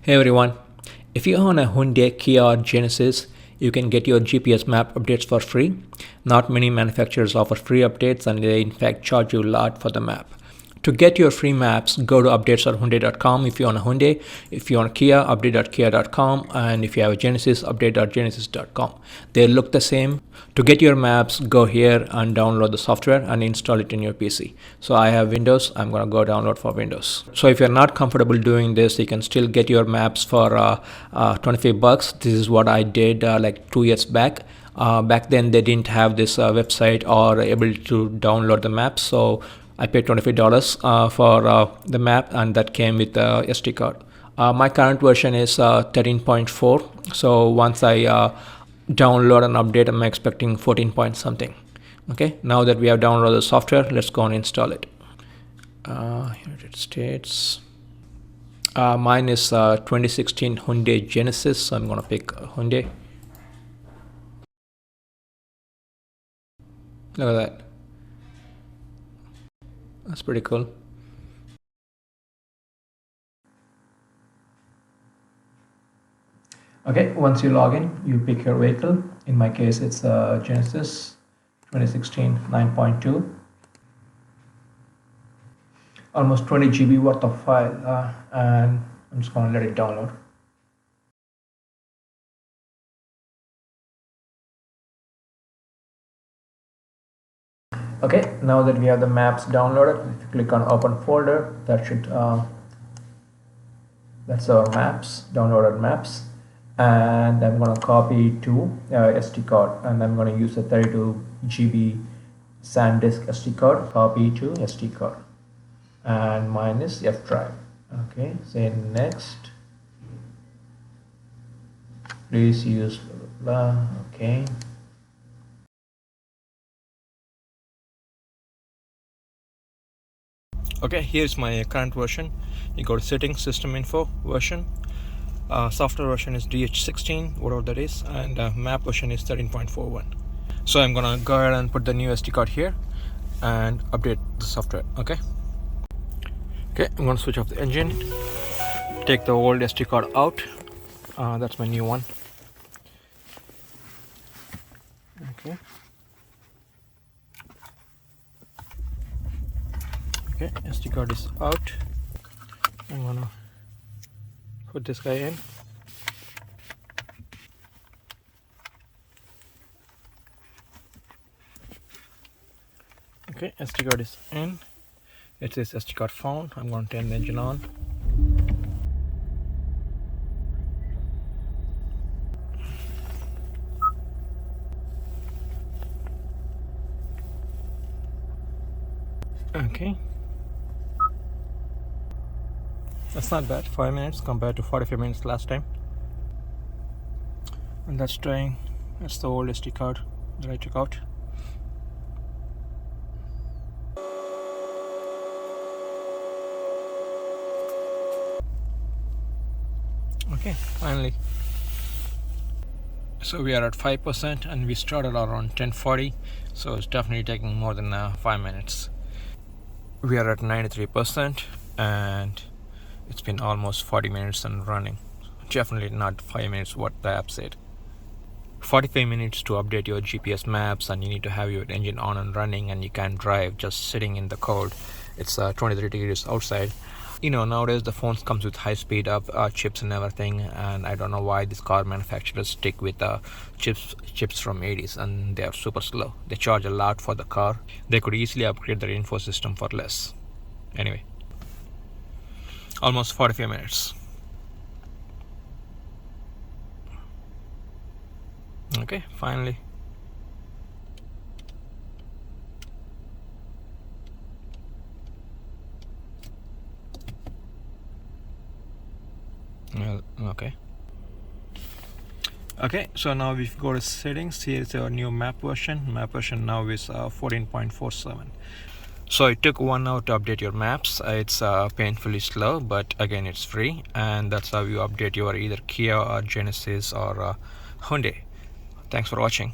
Hey everyone, if you own a Hyundai, Kia or Genesis, you can get your GPS map updates for free. Not many manufacturers offer free updates and they in fact charge you a lot for the map. To get your free maps, go to updates.hyundai.com if you own a Hyundai. If you own a Kia, update.kia.com, and if you have a Genesis, update.genesis.com. They look the same. To get your maps, go here and download the software and install it in your PC. So I have Windows, I'm gonna go download for Windows. So if you're not comfortable doing this, you can still get your maps for $25. This is what I did like 2 years back. Back then they didn't have this website or able to download the maps, so I paid $25 for the map, and that came with the SD card. My current version is 13.4, so once I download and update, I'm expecting 14 point something. Okay, now that we have downloaded the software, let's go and install it. United States. Mine is 2016 Hyundai Genesis, so I'm gonna pick Hyundai. Look at that. That's pretty cool. Okay, once you log in, you pick your vehicle. In my case, it's a Genesis 2016 9.2. Almost 20 GB worth of file, and I'm just going to let it download. Okay, now that we have the maps downloaded, if you click on open folder, that should that's our maps, downloaded maps, and I'm going to copy to SD card, and I'm going to use a 32 GB SanDisk SD card. Copy to SD card, and mine is F drive. Okay, say next. Please use blah, blah. Okay. Okay, here's my current version. You go to settings, system info, version. Software version is DH16, whatever that is, and map version is 13.41. So I'm gonna go ahead and put the new SD card here and update the software. Okay, I'm gonna switch off the engine, take the old SD card out. That's my new one. Okay, SD card is out. I'm gonna put this guy in. Okay, SD card is in. It says SD card found. I'm going to turn the engine on. Okay, that's not bad. 5 minutes compared to 45 minutes last time. And that's the old SD card that I took out. Okay, finally. So we are at 5% and we started around 10:40, so it's definitely taking more than 5 minutes. We are at 93% and it's been almost 40 minutes and running. Definitely not 5 minutes what the app said. 45 minutes to update your GPS maps, and you need to have your engine on and running, and you can't drive just sitting in the cold. It's 23 degrees outside. You know, nowadays the phones comes with high speed up chips and everything, and I don't know why these car manufacturers stick with chips from 80s, and they are super slow. They charge a lot for the car. They could easily upgrade their info system for less. Anyway, almost 45 minutes. Okay, finally. Well, okay, so now we go to settings. Here is our new map version. Map version now is 14.47. So it took 1 hour to update your maps. It's painfully slow, but again it's free, and that's how you update your either Kia or Genesis or Hyundai. Thanks for watching.